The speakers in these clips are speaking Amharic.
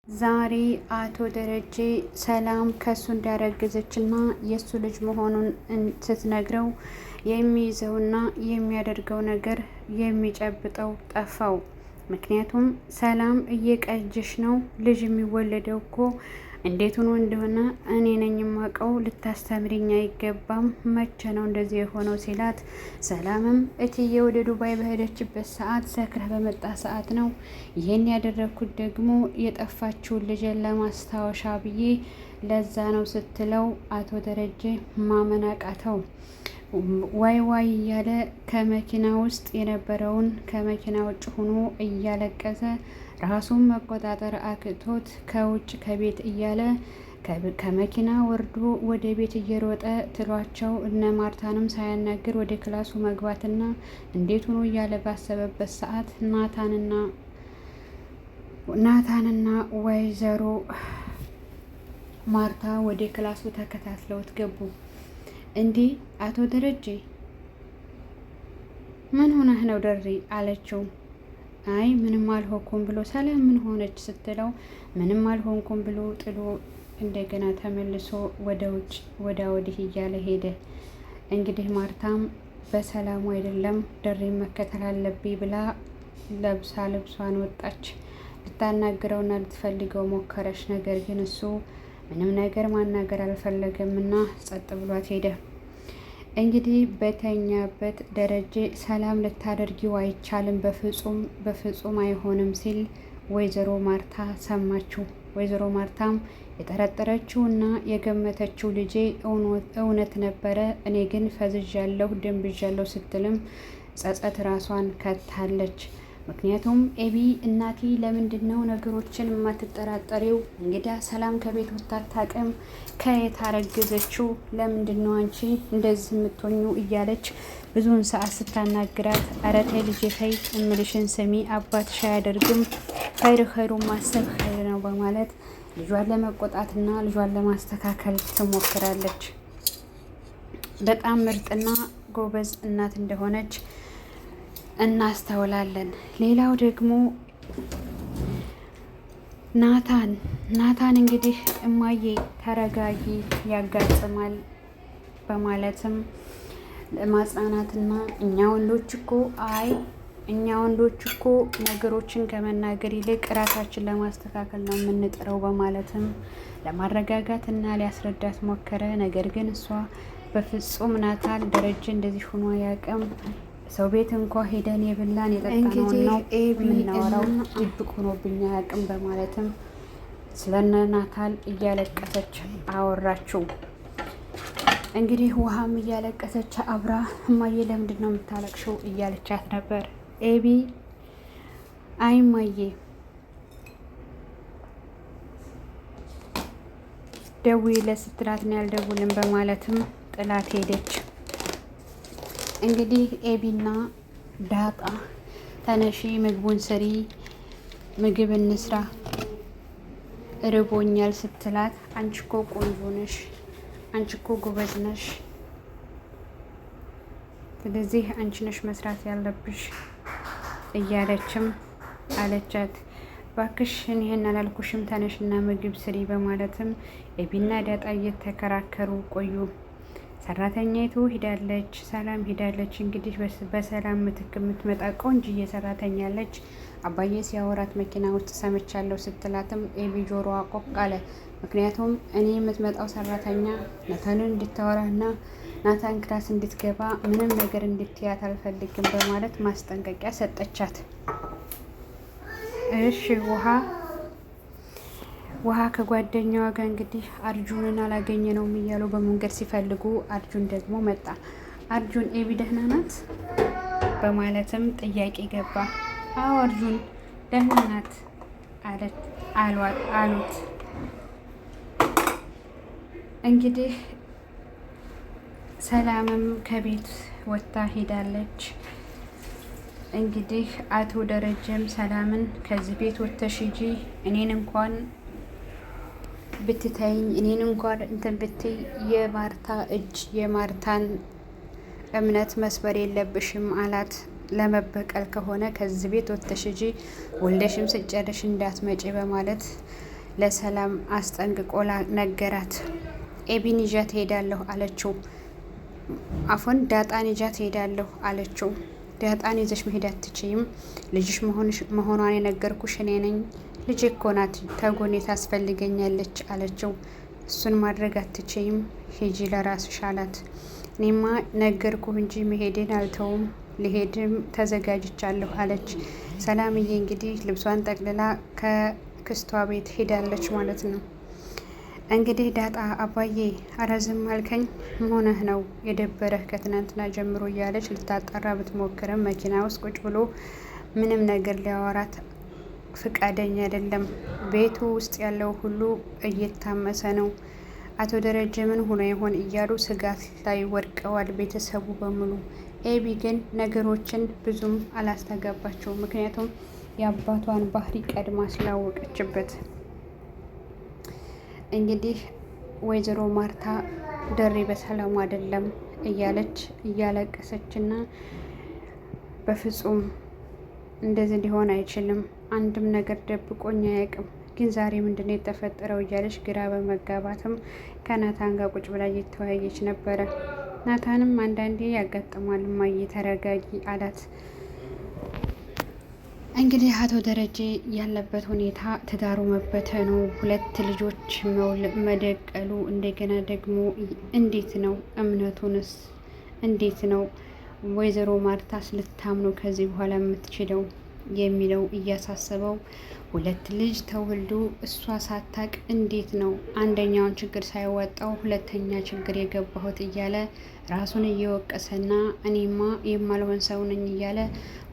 ዛሬ አቶ ደረጀ ሰላም ከሱ እንዳረገዘችና የሱ ልጅ መሆኑን ስትነግረው የሚይዘውና የሚያደርገው ነገር የሚጨብጠው ጠፋው። ምክንያቱም ሰላም እየቀጀሽ ነው፣ ልጅ የሚወለደው እኮ እንዴት ሆኖ እንደሆነ እኔ ነኝ የማውቀው፣ ልታስተምሪኝ አይገባም፣ መቼ ነው እንደዚህ የሆነው ሲላት፣ ሰላምም እትዬ ወደ ዱባይ በሄደችበት ሰዓት ሰክራ በመጣ ሰዓት ነው ይህን ያደረግኩት፣ ደግሞ የጠፋችውን ልጅን ለማስታወሻ ብዬ ለዛ ነው ስትለው፣ አቶ ደረጀ ማመን አቃተው። ዋይ ዋይ እያለ ከመኪና ውስጥ የነበረውን ከመኪና ውጭ ሆኖ እያለቀሰ ራሱን መቆጣጠር አቅቶት ከውጭ ከቤት እያለ ከመኪና ወርዶ ወደ ቤት እየሮጠ ትሏቸው እነ ማርታንም ሳያናግር ወደ ክላሱ መግባትና እንዴት ሆኖ እያለ ባሰበበት ሰዓት ናታንና ወይዘሮ ማርታ ወደ ክላሱ ተከታትለውት ገቡ። እንዲህ አቶ ደረጀ ምን ሆነህ ነው ደሪ አለችው። አይ ምንም አልሆንኩም ብሎ ሰላም ምን ሆነች ስትለው ምንም አልሆንኩም ብሎ ጥሎ እንደገና ተመልሶ ወደ ውጭ ወደ ወዲህ እያለ ሄደ። እንግዲህ ማርታም በሰላሙ አይደለም ደሬን መከተል አለብኝ ብላ ለብሳ ልብሷን ወጣች። ልታናግረውና ልትፈልገው ሞከረች። ነገር ግን እሱ ምንም ነገር ማናገር አልፈለገምና ጸጥ ብሏት ሄደ። እንግዲህ በተኛበት ደረጀ ሰላም ልታደርጊው አይቻልም፣ በፍጹም አይሆንም ሲል ወይዘሮ ማርታ ሰማችው። ወይዘሮ ማርታም የጠረጠረችው እና የገመተችው ልጄ እውነት ነበረ፣ እኔ ግን ፈዝዣለሁ፣ ደንብዣለሁ ስትልም ጸጸት ራሷን ከታለች። ምክንያቱም ኤቢ እናቴ ለምንድን ነው ነገሮችን የማትጠራጠሪው? እንግዲያ ሰላም ከቤት ወጥታ አታውቅም፣ ከየት አረገዘችው? ለምንድን ነው አንቺ እንደዚህ የምትሆኙ? እያለች ብዙውን ሰዓት ስታናግራት፣ ኧረ ተይ ልጄ ተይ፣ እምልሽን ስሚ፣ አባትሽ አያደርግም፣ ኸይሩ ማሰብ ኸይር ነው በማለት ልጇን ለመቆጣትና ልጇን ለማስተካከል ትሞክራለች። በጣም ምርጥና ጎበዝ እናት እንደሆነች እናስተውላለን። ሌላው ደግሞ ናታን እንግዲህ እማዬ ተረጋጊ ያጋጥማል በማለትም ለማጽናናትና እኛ ወንዶች እኮ ነገሮችን ከመናገር ይልቅ ራሳችን ለማስተካከል ነው የምንጥረው በማለትም ለማረጋጋትና ሊያስረዳት ሞከረ። ነገር ግን እሷ በፍጹም ናታን ደረጀ እንደዚህ ሆኖ አያውቅም፣ ሰው ቤት እንኳ ሄደን የብላን የጠጣነውን ነው የምናወራው፣ ድብቅ ሆኖብኛ አያውቅም በማለትም ስለነ ናታን እያለቀሰች አወራችው። እንግዲህ ውሃም እያለቀሰች አብራ እማዬ ለምንድን ነው የምታለቅሽው እያለቻት ነበር። ኤቢ አይ እማዬ ደውዪለት ስትላት ነው ያልደውልም በማለትም ጥላት ሄደች። እንግዲህ ኤቢና ዳጣ ተነሺ ምግቡን ስሪ፣ ምግብ እንስራ፣ ርቦኛል ስትላት አንቺ እኮ ቆንጆ ነሽ፣ አንቺ እኮ ጎበዝ ነሽ፣ ስለዚህ አንቺ ነሽ መስራት ያለብሽ እያለችም አለቻት። ባክሽን ይሄን አላልኩሽም፣ ተነሽና ምግብ ስሪ በማለትም ኤቢና ዳጣ እየተከራከሩ ቆዩ። ሰራተኛይቱ ሂዳለች፣ ሰላም ሂዳለች። እንግዲህ በሰላም ምትክ የምትመጣ ቆንጅዬ ሰራተኛ አለች። አባዬ ሲያወራት መኪና ውስጥ ሰምቻለሁ ስትላትም ኤቢ ጆሮዋ ቆቅ አለ። ምክንያቱም እኔ የምትመጣው ሰራተኛ ናታንን እንድታወራና ናታን ክላስ እንድትገባ ምንም ነገር እንድትያት አልፈልግም በማለት ማስጠንቀቂያ ሰጠቻት። እሺ ውሃ ከጓደኛዋ ጋር እንግዲህ አርጁንን አላገኘ ነው እያሉ በመንገድ ሲፈልጉ አርጁን ደግሞ መጣ። አርጁን ኤቢ ደህና ናት በማለትም ጥያቄ ገባ። አዎ አርጁን ደህና ናት አሉት። እንግዲህ ሰላምም ከቤት ወጥታ ሄዳለች። እንግዲህ አቶ ደረጀም ሰላምን ከዚህ ቤት ወጥተሽ ሂጂ፣ እኔን እንኳን ብትተይኝ፣ እኔን እንኳን እንትን ብትይ የማርታ እጅ የማርታን እምነት መስበር የለብሽም አላት። ለመበቀል ከሆነ ከዚህ ቤት ወጥተሽ ሂጂ፣ ወልደሽም ስጨርሽ እንዳትመጪ በማለት ለሰላም አስጠንቅቆ ነገራት። ኤቢን ይዣት ሄዳለሁ አለችው። አፎን ዳጣን ይዣት ሄዳለሁ አለችው። ዳጣን ይዘሽ መሄድ አትችይም፣ ልጅሽ መሆኗን የነገርኩሽ እኔ ነኝ። ልጅ እኮ ናት፣ ተጎኔ ታስፈልገኛለች አለችው። እሱን ማድረግ አትችይም፣ ሂጂ ለራስሽ አላት። እኔማ ነገርኩህ እንጂ መሄዴን አልተውም፣ ሊሄድም ተዘጋጅቻለሁ አለች። ሰላምዬ እንግዲህ ልብሷን ጠቅልላ ከክስቷ ቤት ሄዳለች ማለት ነው። እንግዲህ ዳጣ አባዬ አረዝም አልከኝ ሆነህ ነው የደበረህ ከትናንትና ጀምሮ እያለች ልታጠራ ብትሞክርም መኪና ውስጥ ቁጭ ብሎ ምንም ነገር ሊያወራት ፍቃደኛ አይደለም። ቤቱ ውስጥ ያለው ሁሉ እየታመሰ ነው። አቶ ደረጀ ምን ሆኖ ይሆን እያሉ ስጋት ላይ ወድቀዋል ቤተሰቡ በሙሉ። ኤቢ ግን ነገሮችን ብዙም አላስተጋባቸው፣ ምክንያቱም የአባቷን ባህሪ ቀድማ ስላወቀችበት። እንግዲህ ወይዘሮ ማርታ ደሬ በሰላሙ አይደለም እያለች እያለቀሰችና በፍጹም እንደዚህ ሊሆን አይችልም፣ አንድም ነገር ደብቆኝ አያውቅም፣ ግን ዛሬ ምንድን ነው የተፈጠረው እያለች ግራ በመጋባትም ከናታን ጋር ቁጭ ብላ እየተወያየች ነበረ። ናታንም አንዳንዴ ያጋጥማል እማዬ ተረጋጊ አላት። እንግዲህ አቶ ደረጀ ያለበት ሁኔታ ትዳሩ መበተኑ፣ 2 ልጆች መደቀሉ፣ እንደገና ደግሞ እንዴት ነው እምነቱንስ እንዴት ነው ወይዘሮ ማርታስ ልታምኑ ከዚህ በኋላ የምትችለው የሚለው እያሳሰበው፣ 2 ልጅ ተወልዶ እሷ ሳታቅ እንዴት ነው አንደኛውን ችግር ሳይወጣው 2ኛ ችግር የገባሁት እያለ ራሱን እየወቀሰና እኔማ የማልሆን ሰው ነኝ እያለ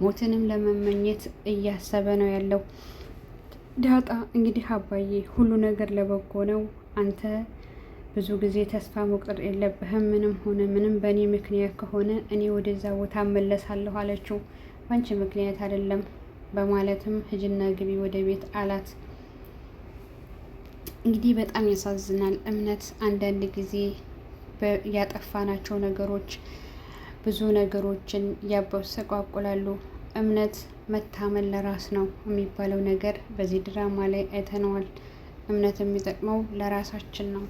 ሞትንም ለመመኘት እያሰበ ነው ያለው። ዳጣ እንግዲህ አባዬ ሁሉ ነገር ለበጎ ነው፣ አንተ ብዙ ጊዜ ተስፋ መቁረጥ የለብህም፣ ምንም ሆነ ምንም በእኔ ምክንያት ከሆነ እኔ ወደዛ ቦታ እመለሳለሁ አለችው። ባንቺ ምክንያት አይደለም በማለትም ሂጂና ግቢ ወደ ቤት አላት። እንግዲህ በጣም ያሳዝናል። እምነት አንዳንድ ጊዜ ያጠፋናቸው ነገሮች ብዙ ነገሮችን ያበሰቋቁላሉ። እምነት መታመን ለራስ ነው የሚባለው ነገር በዚህ ድራማ ላይ አይተነዋል። እምነት የሚጠቅመው ለራሳችን ነው።